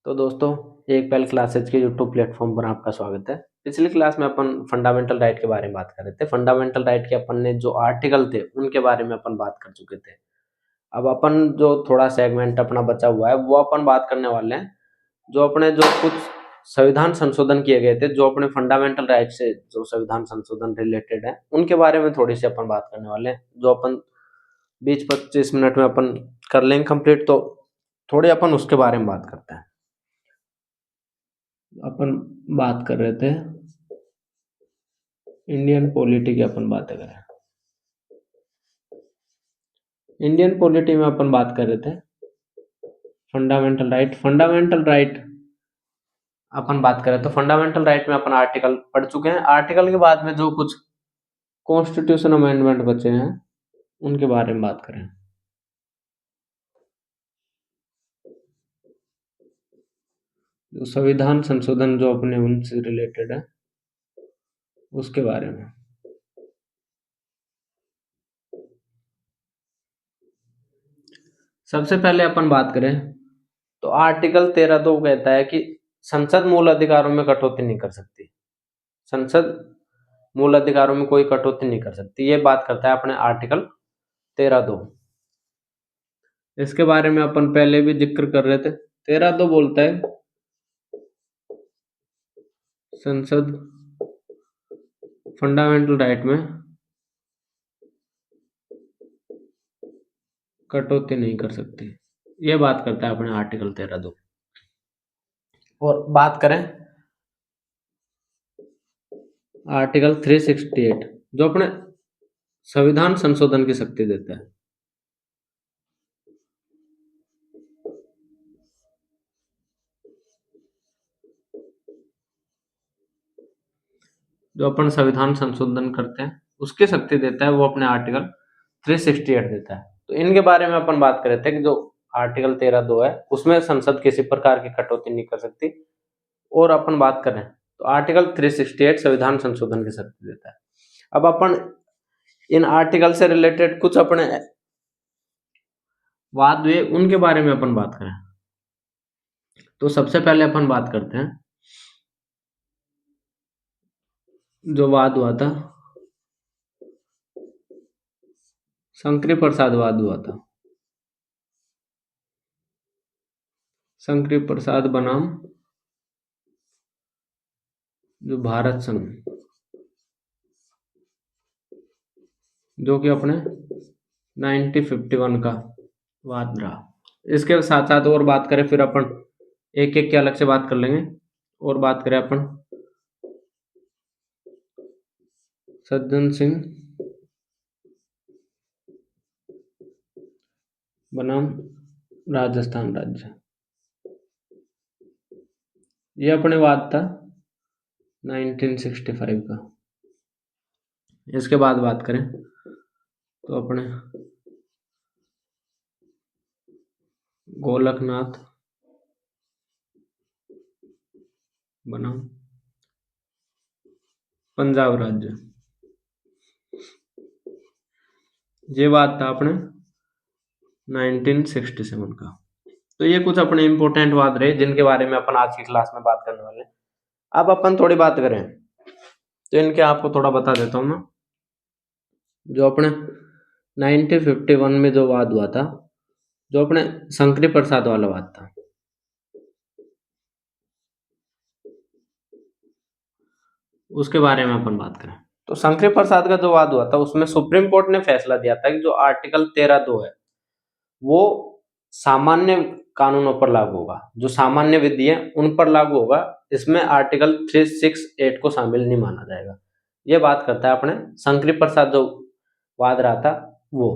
तो दोस्तों, एक पहल क्लासेज के यूट्यूब प्लेटफॉर्म पर आपका स्वागत है। पिछली क्लास में अपन फंडामेंटल राइट के बारे में बात कर रहे थे। फंडामेंटल राइट के अपन ने जो आर्टिकल थे उनके बारे में अपन बात कर चुके थे। अब अपन जो थोड़ा सेगमेंट अपना बचा हुआ है वो अपन बात करने वाले हैं जो अपने जो कुछ संविधान संशोधन किए गए थे, जो अपने फंडामेंटल राइट से जो संविधान संशोधन रिलेटेड है उनके बारे में थोड़ी सी अपन बात करने वाले हैं, जो अपन 20-25 मिनट में अपन कर लेंगे कंप्लीट। तो थोड़ी अपन उसके बारे में बात करते हैं। अपन बात कर रहे थे इंडियन पॉलिटी की, अपन बातें करें इंडियन पॉलिटी में अपन बात कर रहे थे फंडामेंटल राइट अपन बात करें तो फंडामेंटल राइट में अपन आर्टिकल पढ़ चुके हैं। आर्टिकल के बाद में जो कुछ कॉन्स्टिट्यूशन अमेंडमेंट बचे हैं उनके बारे में बात करें। जो संविधान संशोधन जो अपने उनसे रिलेटेड है उसके बारे में। सबसे पहले अपन बात करें तो आर्टिकल 13(2) कहता है कि संसद मूल अधिकारों में कटौती नहीं कर सकती। संसद मूल अधिकारों में कोई कटौती नहीं कर सकती, ये बात करता है अपने आर्टिकल 13(2). इसके बारे में अपन पहले भी जिक्र कर रहे थे। 13(2) बोलता है संसद फंडामेंटल राइट में कटौती नहीं कर सकती, ये बात करता है अपने आर्टिकल 13(2). और बात करें आर्टिकल 368 जो अपने संविधान संशोधन की शक्ति देता है। जो अपन संविधान संशोधन करते हैं उसकी शक्ति देता है, वो अपने आर्टिकल 368 देता है। तो इनके बारे में अपन बात कर रहे थे कि जो आर्टिकल 13(2) है उसमें संसद किसी प्रकार की कटौती नहीं कर सकती। और अपन बात करें तो आर्टिकल 368 संविधान संशोधन की शक्ति देता है। अब अपन इन आर्टिकल से रिलेटेड कुछ अपने वाद हुए उनके बारे में अपन बात करें तो सबसे पहले अपन बात करते हैं जो वाद हुआ था, शंकरी प्रसाद वाद हुआ था। शंकरी प्रसाद बनाम जो भारत संघ, जो कि अपने 1951 का वाद रहा। इसके साथ साथ और बात करें फिर अपन एक एक के अलग से बात कर लेंगे। और बात करें अपन सज्जन सिंह बनाम राजस्थान राज्य, ये अपने वाद था 1965 का। इसके बाद बात करें तो अपने गोलकनाथ बनाम पंजाब राज्य, ये बात था अपने 1967 का। तो ये कुछ अपने इंपॉर्टेंट बात रहे जिनके बारे में अपन आज की क्लास में बात करने वाले हैं। अब अपन थोड़ी बात करें तो इनके आपको थोड़ा बता देता हूं मैं। जो अपने 1951 में जो वाद हुआ था, जो अपने शंकरी प्रसाद वाला वाद था, उसके बारे में अपन बात करें तो शंकरी प्रसाद का जो वाद हुआ था उसमें सुप्रीम कोर्ट ने फैसला दिया था कि जो आर्टिकल 13(2) है वो सामान्य कानूनों पर लागू होगा, जो सामान्य विधि है उन पर लागू होगा। इसमें आर्टिकल 368 को शामिल नहीं माना जाएगा। ये बात करता है अपने शंकरी प्रसाद जो वाद रहा था वो।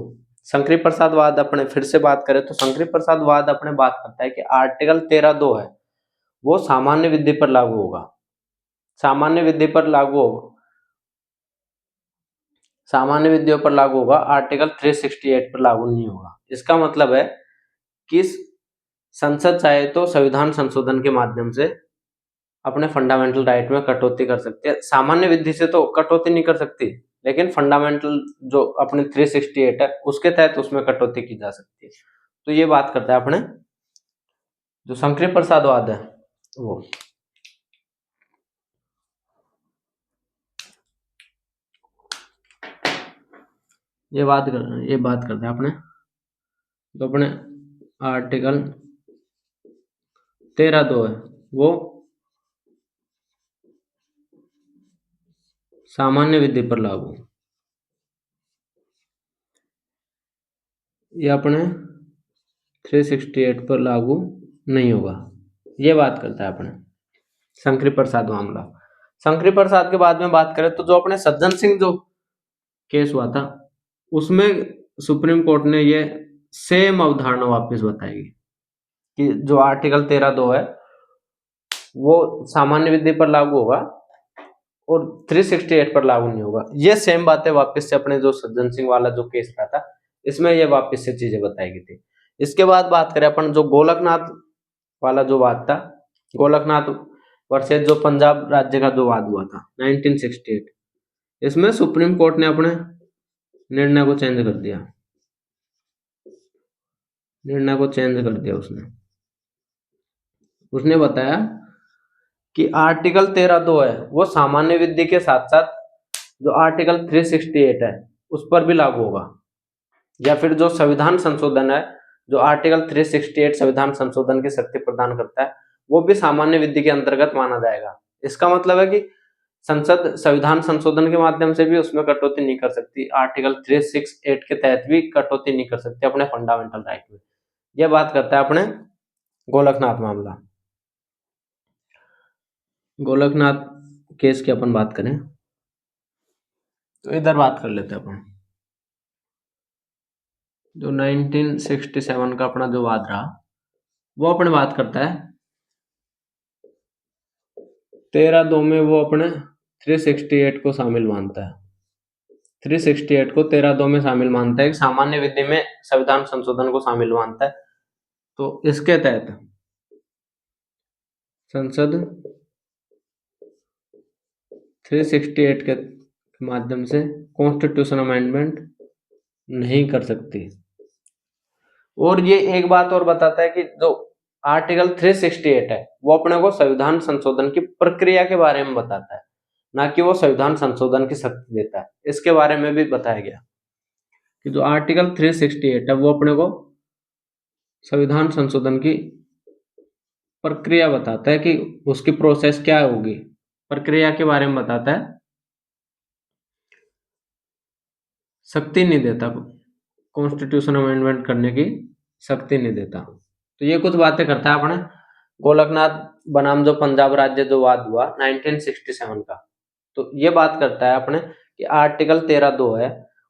शंकरी प्रसाद वाद अपने फिर से बात करें तो शंकरी प्रसाद वाद अपने बात करता है कि आर्टिकल 13(2) है वो सामान्य विधि पर लागू होगा। सामान्य विधि पर लागू होगा, सामान्य विधियों पर लागू होगा, आर्टिकल 368 पर लागू नहीं होगा। इसका मतलब है कि संसद चाहे तो संविधान संशोधन के माध्यम से अपने फंडामेंटल राइट में कटौती कर सकती है। सामान्य विधि से तो कटौती नहीं कर सकती, लेकिन फंडामेंटल जो अपने 368 है उसके तहत उसमें कटौती की जा सकती है। तो ये बात करता है अपने जो शंकरी प्रसादवाद है वो ये बात करते हैं अपने, तो अपने आर्टिकल 13(2) है वो सामान्य विधि पर लागू, ये अपने 368 पर लागू नहीं होगा। ये बात करता है अपने शंकरी प्रसाद मामला। शंकरी प्रसाद के बाद में बात करें तो जो अपने सज्जन सिंह जो केस हुआ था उसमें सुप्रीम कोर्ट ने ये सेम अवधारणा वापस बताएगी कि जो आर्टिकल 13(2) है वो सामान्य विधि पर लागू होगा और 368 पर लागू नहीं होगा। ये सेम बातें वापस से अपने जो सज्जन सिंह वाला जो केस रहा था इसमें ये वापस से चीजें बताई गई थी। इसके बाद बात करें अपन जो गोलकनाथ वाला जो वाद था, गोलकनाथ वर्सेस जो पंजाब राज्य का जो वाद हुआ था 1968, इसमें सुप्रीम कोर्ट ने अपने निर्णय को चेंज कर दिया, उसने बताया कि आर्टिकल 13(2) है वो सामान्य विधि के साथ साथ जो आर्टिकल 368 है उस पर भी लागू होगा, या फिर जो संविधान संशोधन है जो आर्टिकल 368 संविधान संशोधन की शक्ति प्रदान करता है वो भी सामान्य विधि के अंतर्गत माना जाएगा। इसका मतलब है कि संसद संविधान संशोधन के माध्यम से भी उसमें कटौती नहीं कर सकती, आर्टिकल 368 के तहत भी कटौती नहीं कर सकती अपने फंडामेंटल राइट में। यह बात करता है अपने गोलकनाथ मामला। गोलकनाथ केस की अपन बात करें तो इधर बात कर लेते हैं अपन, जो 1967 का अपना जो वाद रहा वो अपने बात करता है 13(2) में वो अपने 368 को शामिल मानता है, 368 को 13(2) में शामिल मानता है, सामान्य विधि में संविधान संशोधन को शामिल मानता है। तो इसके तहत संसद 368 के माध्यम से कॉन्स्टिट्यूशन अमेंडमेंट नहीं कर सकती। और ये एक बात और बताता है कि जो आर्टिकल 368 है वो अपने को संविधान संशोधन की प्रक्रिया के बारे में बताता है, ना कि वो संविधान संशोधन की शक्ति देता है। इसके बारे में भी बताया गया कि जो आर्टिकल 368 है वो अपने को संविधान संशोधन की प्रक्रिया बताता है कि उसकी प्रोसेस क्या होगी, प्रक्रिया के बारे में बताता है, शक्ति नहीं देता, कॉन्स्टिट्यूशन अमेंडमेंट करने की शक्ति नहीं देता। तो ये कुछ बातें करता है अपने गोलकनाथ बनाम जो पंजाब राज्य जो वाद हुआ 1967 का। तो ये बात करता है अपने कि आर्टिकल 13(2) है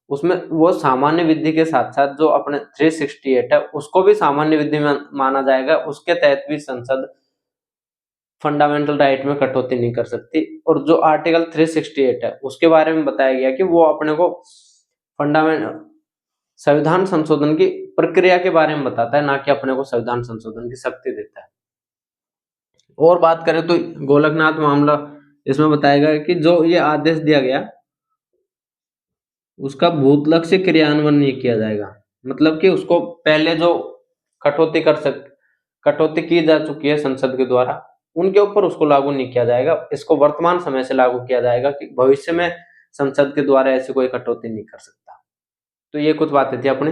उसमें वो सामान्य विधि के साथ साथ जो अपने 368 है उसको भी सामान्य विधि में माना जाएगा, उसके तहत भी संसद फंडामेंटल राइट में कटौती नहीं कर सकती। और जो आर्टिकल 368 है उसके बारे में बताया गया कि वो अपने को संविधान संशोधन की प्रक्रिया के बारे में बताता है, ना कि अपने को संविधान संशोधन की शक्ति देता है। और बात करें तो गोलकनाथ मामला इसमें बताया गया कि जो ये आदेश दिया गया उसका भूतलक से क्रियान्वयन नहीं किया जाएगा, मतलब कि उसको पहले जो कटौती की जा चुकी है संसद के द्वारा उनके ऊपर उसको लागू नहीं किया जाएगा, इसको वर्तमान समय से लागू किया जाएगा कि भविष्य में संसद के द्वारा ऐसी कोई कटौती नहीं कर सकता। तो ये कुछ बातें थी अपने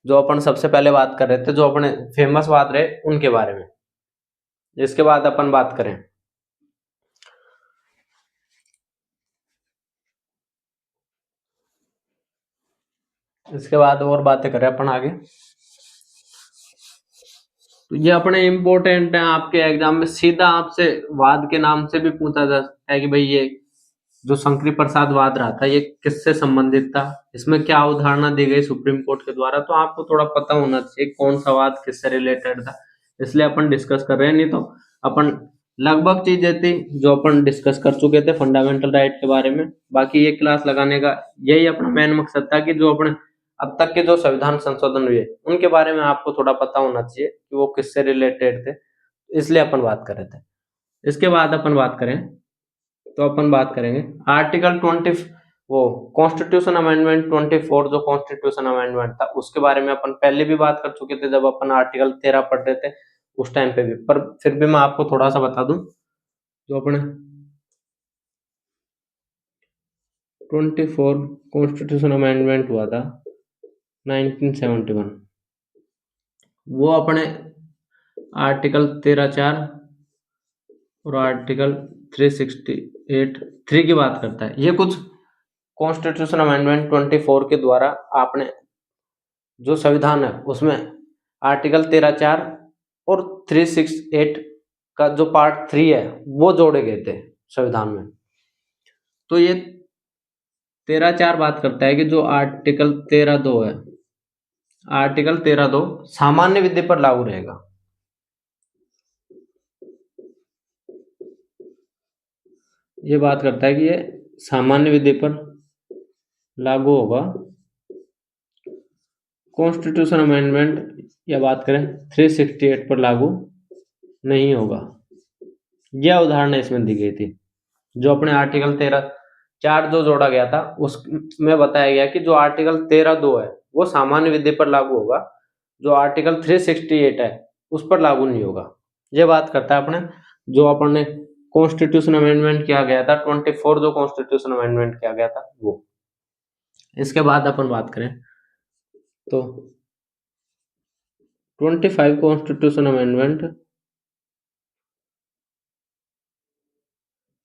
जो अपन सबसे पहले बात कर रहे थे, जो अपने फेमस वाद रहे उनके बारे में। इसके बाद अपन बात करें इसके बाद और बातें करें अपन आगे, तो ये अपने इम्पोर्टेंट है, आपके एग्जाम में सीधा आपसे वाद के नाम से भी पूछा जा सकता है कि भाई ये जो शंकरी प्रसाद वाद रहा था ये किससे संबंधित था, इसमें क्या अवधारणा दी गई सुप्रीम कोर्ट के द्वारा। तो आपको थोड़ा पता होना चाहिए कौन सा वाद किससे रिलेटेड था, इसलिए अपन डिस्कस कर रहे हैं। नहीं तो अपन लगभग चीजें थी जो अपन डिस्कस कर चुके थे फंडामेंटल राइट के बारे में। बाकी ये क्लास लगाने का यही अपना मेन मकसद था कि जो अपने अब तक के जो संविधान संशोधन हुए उनके बारे में आपको थोड़ा पता होना चाहिए कि वो किससे रिलेटेड थे, इसलिए अपन बात कर रहे थे। इसके बाद अपन बात करें तो अपन बात करेंगे आर्टिकल 20 वो कॉन्स्टिट्यूशन अमेंडमेंट 24 जो कॉन्स्टिट्यूशन अमेंडमेंट था उसके बारे में अपन पहले भी बात कर चुके थे जब अपन आर्टिकल 13 पढ़ रहे थे। उस टाइम पे भी, पर फिर भी मैं आपको थोड़ा सा बता दूं, जो अपने 24 कॉन्स्टिट्यूशन अमेंडमेंट हुआ था 1971, वो अपने आर्टिकल 13(4) और आर्टिकल 368 3 की बात करता है। ये कुछ कॉन्स्टिट्यूशन अमेंडमेंट 24 के द्वारा आपने जो संविधान है उसमें आर्टिकल 13(4) और 368 का जो पार्ट 3 है वो जोड़े गए थे संविधान में। तो ये 13(4) बात करता है कि जो आर्टिकल 13(2) है, आर्टिकल 13(2) सामान्य विधि पर लागू रहेगा। ये बात करता है कि ये सामान्य विधि पर लागू होगा। कॉन्स्टिट्यूशन अमेंडमेंट या बात करें 368 पर लागू नहीं होगा। यह उदाहरण इसमें दी गई थी। जो अपने आर्टिकल 13(4) जो जोड़ा गया था उसमें बताया गया कि जो आर्टिकल 13(2) है वो सामान्य विधि पर लागू होगा, जो आर्टिकल 368 है उस पर लागू नहीं होगा। ये बात करता है अपने जो अपने कॉन्स्टिट्यूशन अमेंडमेंट किया गया था 24 जो कॉन्स्टिट्यूशन अमेंडमेंट किया गया था वो। इसके बाद अपन बात करें तो 25 कॉन्स्टिट्यूशन अमेंडमेंट,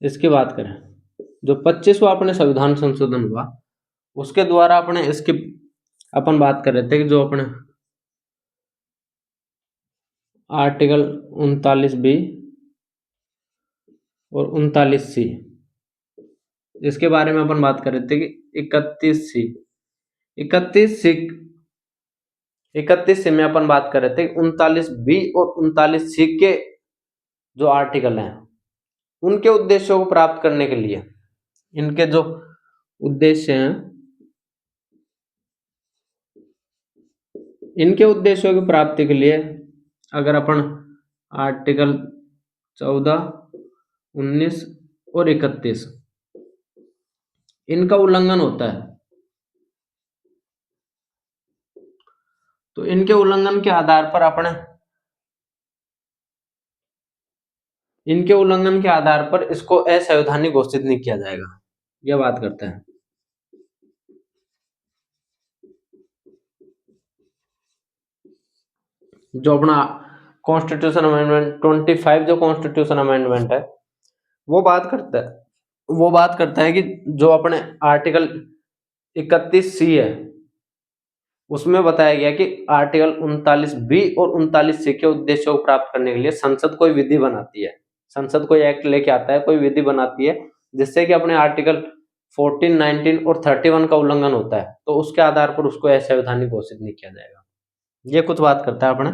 इसकी बात करें जो 25वां अपने संविधान संशोधन हुआ उसके द्वारा अपने इसकी अपन बात कर रहे थे कि जो अपने आर्टिकल 39(b) और 39(c), इसके बारे में अपन बात कर रहे थे कि 31C में अपन बात कर रहे थे 39(b) और 39(c) के जो आर्टिकल हैं उनके उद्देश्यों को प्राप्त करने के लिए, इनके जो उद्देश्य हैं, इनके उद्देश्यों की प्राप्ति के लिए अगर अपन आर्टिकल 14, 19 और 31 इनका उल्लंघन होता है तो इनके उल्लंघन के आधार पर अपने इनके उल्लंघन के आधार पर इसको असंवैधानिक घोषित नहीं किया जाएगा। यह बात करते हैं। जो अपना कॉन्स्टिट्यूशन अमेंडमेंट 25 जो कॉन्स्टिट्यूशन अमेंडमेंट है वो बात करता है कि जो अपने आर्टिकल 31C है उसमें बताया गया कि आर्टिकल 39(b) और 39(c) के उद्देश्यों को प्राप्त करने के लिए संसद कोई विधि बनाती है, संसद कोई एक्ट लेके आता है, कोई विधि बनाती है जिससे कि अपने आर्टिकल 14, 19 और 31 का उल्लंघन होता है तो उसके आधार पर उसको असंवैधानिक घोषित नहीं किया जाएगा। ये कुछ बात करता है अपने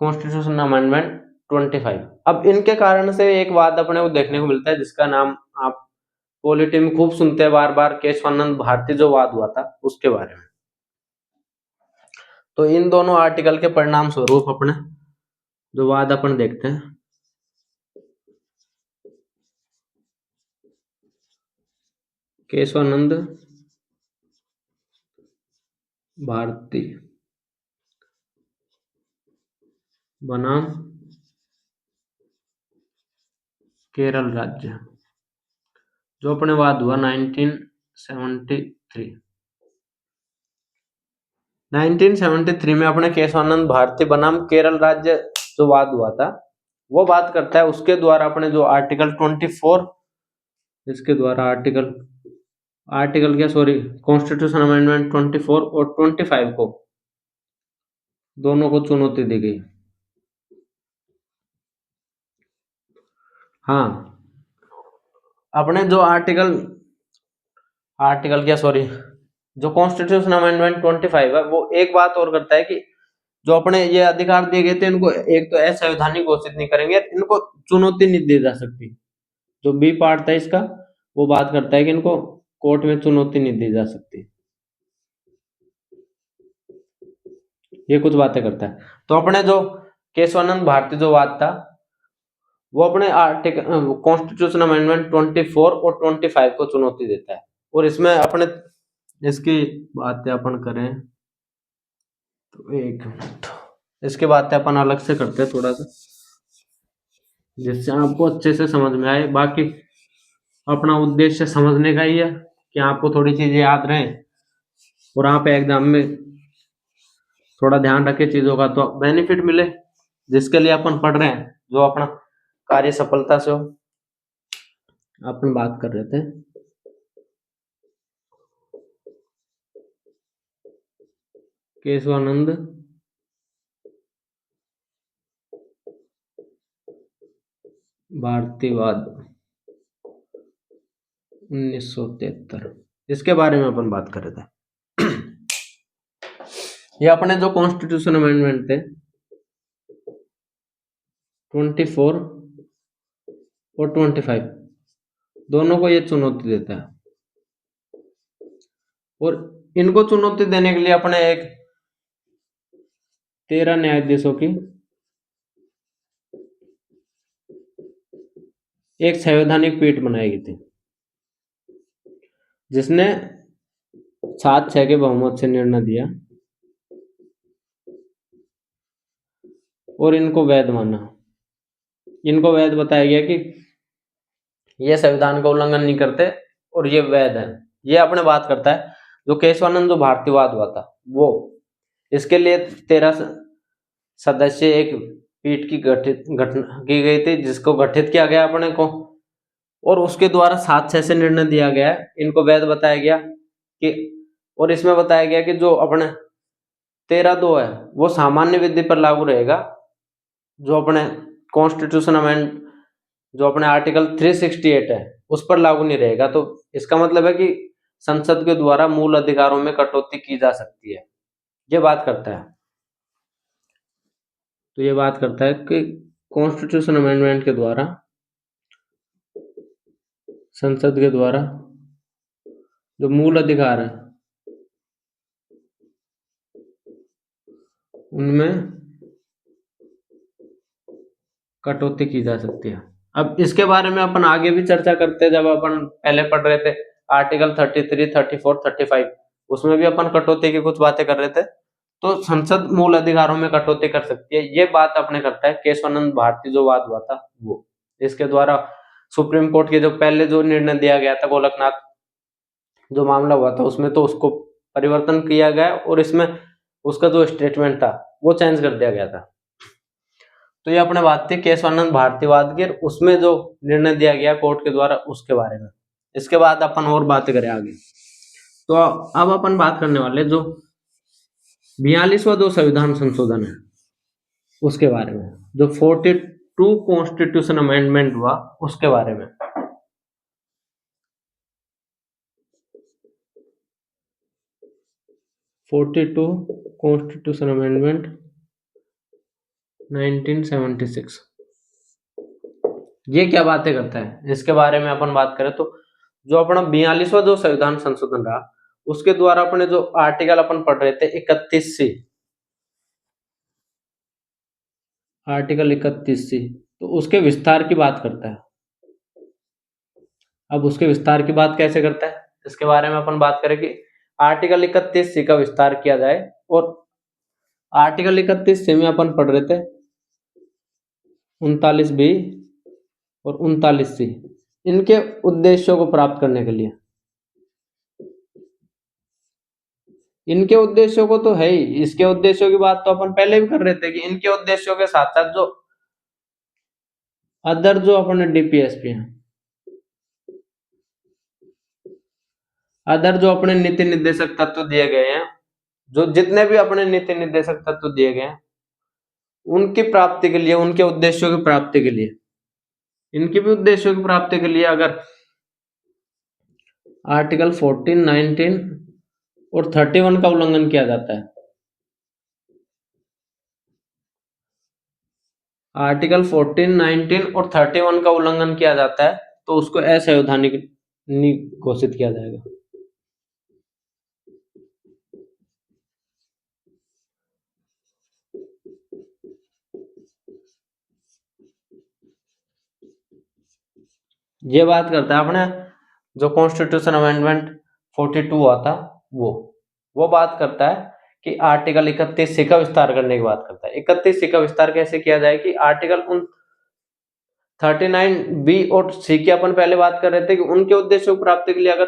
कॉन्स्टिट्यूशन अमेंडमेंट 25। अब इनके कारण से एक बात अपने को देखने को मिलता है जिसका नाम आप पॉलिटी में खूब सुनते हैं बार बार, केशवानंद भारती जो वाद हुआ था उसके बारे में। तो इन दोनों आर्टिकल के परिणाम स्वरूप अपने जो वाद अपन देखते हैं, केशवानंद भारती बनाम केरल राज्य, जो अपने वाद हुआ 1973 में अपने केशवानंद भारती बनाम केरल राज्य जो वाद हुआ था वो बात करता है उसके द्वारा अपने जो आर्टिकल 24 इसके द्वारा कॉन्स्टिट्यूशन अमेंडमेंट 24 और 25 को दोनों को चुनौती दी गई। हाँ, अपने जो जो कॉन्स्टिट्यूशन अमेंडमेंट 25 है वो एक बात और करता है कि जो अपने ये अधिकार दिए गए थे इनको एक तो असंवैधानिक घोषित नहीं करेंगे, इनको चुनौती नहीं दी जा सकती। जो बी पार्ट था इसका वो बात करता है कि इनको कोर्ट में चुनौती नहीं दी जा सकती। ये कुछ बातें करता है। तो अपने जो केशवानंद भारती जो वाद था वो अपने आर्टिकल कॉन्स्टिट्यूशन अमेंडमेंट 24 और 25 को चुनौती देता है। और इसमें अपने इसकी बातें अपन करें तो एक मिनट, इसके बातें अपन अलग से करते हैं थोड़ा सा, जिससे आपको अच्छे से समझ में आए। बाकी अपना उद्देश्य समझने का ही है कि आपको थोड़ी चीजें याद रहें और आप एग्जाम में थोड़ा ध्यान रखें चीजों का, तो बेनिफिट मिले जिसके लिए अपन पढ़ रहे हैं, जो अपना कार्य सफलता से हो। अपन बात कर रहे थे केशवानंद भारतीयवाद 1973, इसके बारे में अपन बात कर रहे थे। ये अपने जो कॉन्स्टिट्यूशन अमेंडमेंट थे 24 और 25, दोनों को ये चुनौती देता है, और इनको चुनौती देने के लिए अपने एक 13 न्यायाधीशों की एक संवैधानिक पीठ बनाई गई थी, जिसने 7-6 के बहुमत से निर्णय दिया और इनको वैध माना। इनको वैध बताया गया कि ये संविधान का उल्लंघन नहीं करते और ये वैध है। ये अपने बात करता है जो केशवानंद जो भारतीयवाद हुआ था वो, इसके लिए 13 सदस्य एक पीठ की गठन की गई थी, जिसको गठित किया गया अपने को, और उसके द्वारा 7-6 से निर्णय दिया गया है। इनको वैध बताया गया कि, और इसमें बताया गया कि जो अपने 13(2) है वो सामान्य विधि पर लागू रहेगा, जो अपने कॉन्स्टिट्यूशन अमेंड जो अपने आर्टिकल 368 है उस पर लागू नहीं रहेगा। तो इसका मतलब है कि संसद के द्वारा मूल अधिकारों में कटौती की जा सकती है। ये बात करता है, तो ये बात करता है कि कॉन्स्टिट्यूशन अमेंडमेंट के द्वारा संसद के द्वारा जो मूल अधिकार है उनमें कटौती की जा सकती है। अब इसके बारे में अपन आगे भी चर्चा करते हैं, जब अपन पहले पढ़ रहे थे आर्टिकल 33, 34, 35, उसमें भी अपन कटौती की कुछ बातें कर रहे थे। तो संसद मूल अधिकारों में कटौती कर सकती है, ये बात अपने करता है केशवानंद भारती जो वाद हुआ था वो। इसके द्वारा सुप्रीम कोर्ट के जो पहले जो निर्णय दिया गया था गोलकनाथ जो मामला हुआ था उसमें, तो उसको परिवर्तन किया गया और इसमें उसका जो स्टेटमेंट था वो चेंज कर दिया गया था। तो ये अपने बात थी केशवानंद भारतीवाद की, उसमें जो निर्णय दिया गया कोर्ट के द्वारा उसके बारे में। इसके बाद अपन और बातें करें आगे, तो अब अपन बात करने वाले जो 42वां जो संविधान संशोधन है उसके बारे में, जो 42 कॉन्स्टिट्यूशन अमेंडमेंट हुआ उसके बारे में। कॉन्स्टिट्यूशन अमेंडमेंट 1976, ये क्या बातें करता है इसके बारे में अपन बात करें तो, जो अपना 42वां जो संविधान संशोधन रहा उसके द्वारा अपने जो आर्टिकल अपन पढ़ रहे थे 31C, आर्टिकल 31C, तो उसके विस्तार की बात करता है। अब उसके विस्तार की बात कैसे करता है इसके बारे में अपन बात करें कि आर्टिकल 31C का विस्तार किया जाए, और आर्टिकल 31C में अपन पढ़ रहे थे 39B और 39C, इनके उद्देश्यों को प्राप्त करने के लिए, इनके उद्देश्यों को तो है ही, इसके उद्देश्यों की बात तो अपन पहले भी कर रहे थे कि इनके उद्देश्यों के साथ साथ जो अदर जो अपने डीपीएसपी हैं, अदर जो अपने नीति निर्देशक तत्व दिए गए हैं, जो जितने भी अपने नीति निर्देशक तत्व दिए गए हैं उनकी प्राप्ति के लिए, उनके उद्देश्यों की प्राप्ति के लिए, इनके भी उद्देश्यों की प्राप्ति के लिए अगर आर्टिकल 14, 19 और 31 का उल्लंघन किया जाता है, आर्टिकल 14, 19 और 31 का उल्लंघन किया जाता है तो उसको असंवैधानिक घोषित किया जाएगा। ये बात करता है अपने जो कॉन्स्टिट्यूशन अमेंडमेंट 42 हुआ था वो बात करता है कि आर्टिकल 31C का विस्तार करने की बात करता है। 31C का विस्तार कैसे किया जाए कि आर्टिकल 39B और C की अपन पहले बात कर रहे थे कि उनके उद्देश्यों की प्राप्ति के लिए अगर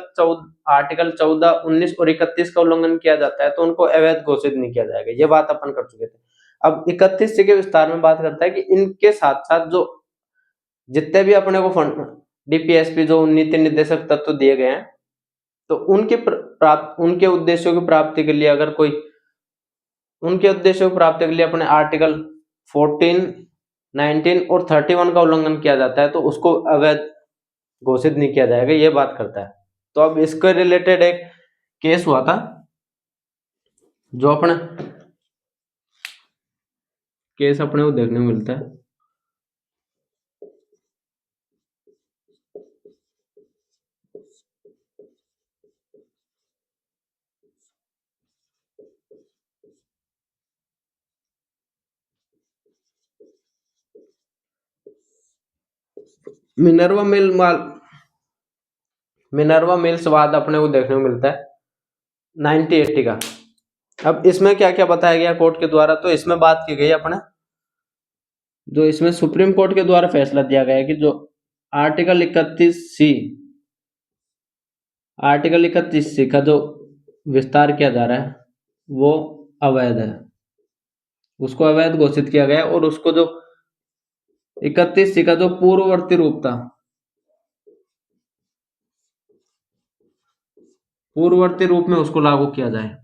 आर्टिकल 14, 19 और 31 का उल्लंघन किया जाता है तो उनको अवैध घोषित नहीं किया जाएगा। ये बात अपन कर चुके थे। अब 31C के विस्तार में बात करता है कि इनके साथ साथ जो जितने भी अपने को फंड डीपीएसपी जो नीति निर्देशक तत्व दिए गए हैं, तो उनके उद्देश्यों की प्राप्ति के लिए अगर कोई उनके उद्देश्यों की प्राप्ति के लिए अपने आर्टिकल 14, 19 और 31 का उल्लंघन किया जाता है तो उसको अवैध घोषित नहीं किया जाएगा। ये बात करता है। तो अब इसके रिलेटेड एक केस हुआ था, जो अपने केस अपने को देखने को मिलता है। मिनर्वा मिल्स वाद अपने को देखने को मिलता है 1980 का। अब इसमें क्या क्या बताया गया कोर्ट के द्वारा, तो इसमें बात की गई अपने जो इसमें सुप्रीम कोर्ट के द्वारा फैसला दिया गया है कि जो आर्टिकल 31C का जो विस्तार किया जा रहा है वो अवैध है, उसको अवैध घोषित किया गया और उसको जो 31C का जो पूर्ववर्ती रूप था, पूर्ववर्ती रूप में उसको लागू किया जाए।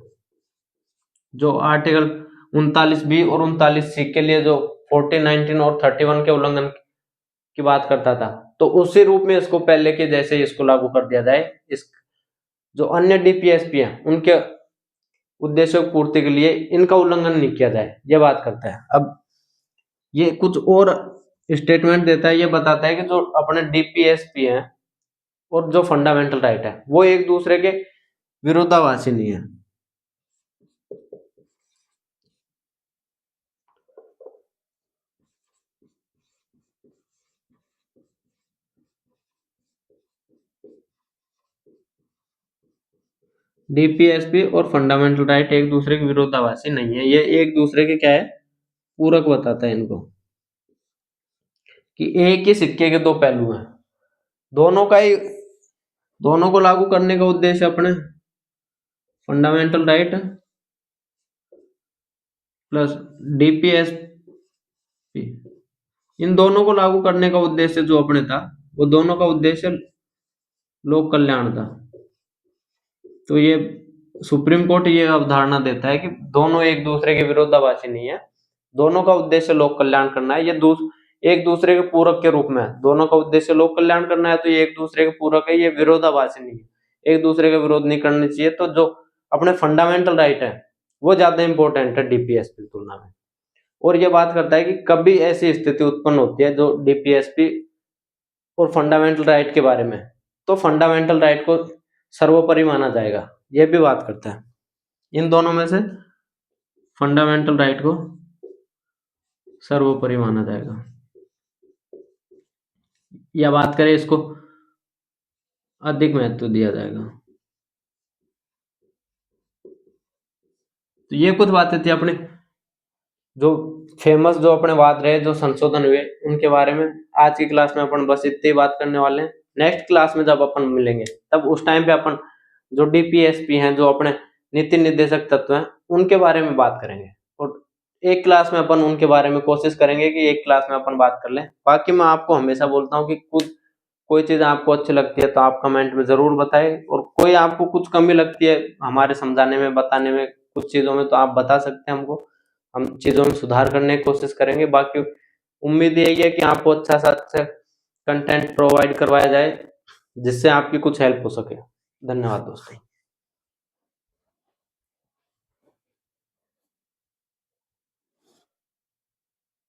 जो आर्टिकल 39B और 39C के लिए जो 14, 19 और 31 के उल्लंघन की बात करता था, तो उसी रूप में इसको पहले के जैसे इसको लागू कर दिया जाए। इस जो अन्य डीपीएसपी हैं उनके उद्देश्यों की पूर्ति के लिए इनका उल्लंघन नहीं किया जाए, ये बात करता है। अब ये कुछ और स्टेटमेंट देता है, ये बताता है कि जो अपने डीपीएसपी हैं और जो फंडामेंटल राइट है वो एक दूसरे के विरोधाभासी नहीं है। डीपीएसपी और फंडामेंटल राइट एक दूसरे के विरोधाभासी नहीं है, ये एक दूसरे के क्या है, पूरक बताता है इनको, कि एक ही सिक्के के दो पहलू हैं। दोनों को लागू करने का उद्देश्य अपने फंडामेंटल राइट प्लस डीपीएसपी, इन दोनों को लागू करने का उद्देश्य जो अपने था वो दोनों का उद्देश्य लोक कल्याण था। तो ये सुप्रीम कोर्ट ये अवधारणा देता है कि दोनों एक दूसरे के विरोधाभासी नहीं है, दोनों का उद्देश्य लोक कल्याण करना है। ये एक दूसरे के पूरक के रूप में है। दोनों का उद्देश्य लोक कल्याण करना है तो ये एक दूसरे के पूरक है, ये विरोधाभासी नहीं है, एक दूसरे का विरोध नहीं करना चाहिए। तो जो अपने फंडामेंटल राइट है वो ज्यादा इंपॉर्टेंट है डीपीएसपी की तुलना में। और ये बात करता है कि कभी ऐसी स्थिति उत्पन्न होती है जो डीपीएसपी और फंडामेंटल राइट के बारे में, तो फंडामेंटल राइट को सर्वोपरि माना जाएगा, यह भी बात करता है। इन दोनों में से फंडामेंटल राइट को सर्वोपरि माना जाएगा, या बात करें इसको अधिक महत्व दिया जाएगा। तो ये कुछ बातें थी अपने जो फेमस जो अपने वाद रहे, जो संशोधन हुए, उनके बारे में आज की क्लास में अपन बस इतनी बात करने वाले हैं। नेक्स्ट क्लास में जब अपन मिलेंगे तब उस टाइम पे अपन जो डीपीएसपी हैं, जो अपने नीति निर्देशक तत्व हैं, उनके बारे में बात करेंगे। और एक क्लास में अपन उनके बारे में कोशिश करेंगे कि एक क्लास में अपन बात कर लें। बाकी मैं आपको हमेशा बोलता हूँ कि कोई चीज आपको अच्छी लगती है तो आप कमेंट में जरूर बताएं, और कोई आपको कुछ कमी लगती है हमारे समझाने में, बताने में, कुछ चीजों में, तो आप बता सकते हैं हमको, हम चीजों में सुधार करने की कोशिश करेंगे। बाकी उम्मीद यही है कि आपको अच्छा सा अच्छा कंटेंट प्रोवाइड करवाया जाए जिससे आपकी कुछ हेल्प हो सके। धन्यवाद दोस्तों।